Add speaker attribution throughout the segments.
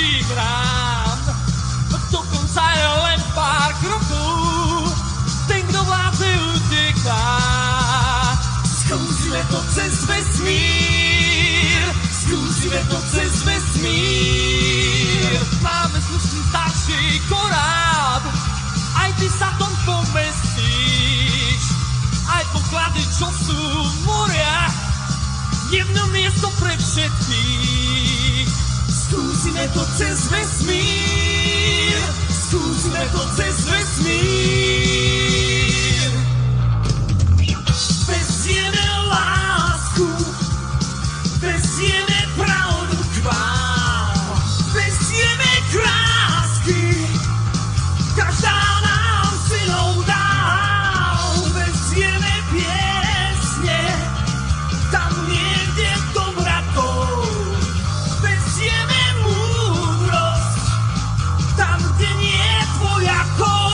Speaker 1: ťažkých rán. Dokonca je len pár krokov, ten, kto vládze, uteká. Skúsime to cez vesmír, skúsime to cez vesmír. Máme slušný starší koráb, aj ty sa tom pomestíš. Aj poklady, čo sú v moriach, jedno miesto pre všetkých. Skúsime to cez vesmír, skúsime to cez vesmír. Vezieme lásku, vezieme pravdu k vám, vezieme krásky, každá nám silou dál, vezieme piesne, tam niekde do vratov, vezieme múdrosť, tam, kde nie je vojakov.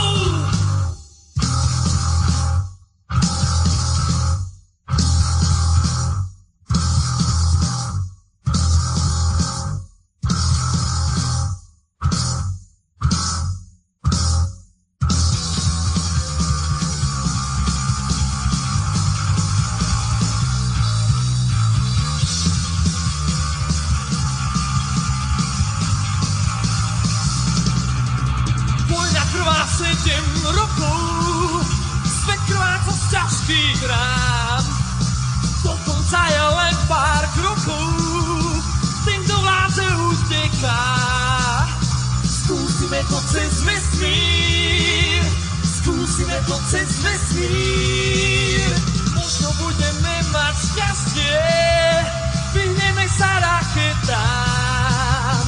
Speaker 1: Vojna trvá 7 rokov, svet krváca z ťažkých rán. Dokonca je len pár krokov, tým, kto vládze, uteká. Skúsime to cez vesmír, skúsime to cez vesmír. Možno budeme mať šťastie, vyhneme sa raketám.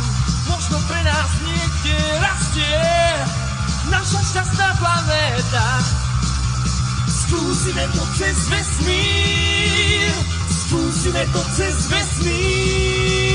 Speaker 1: Možno pre nás niekde rastie naša šťastná planéta. Skúsime to cez vesmír, skúsime to cez vesmír.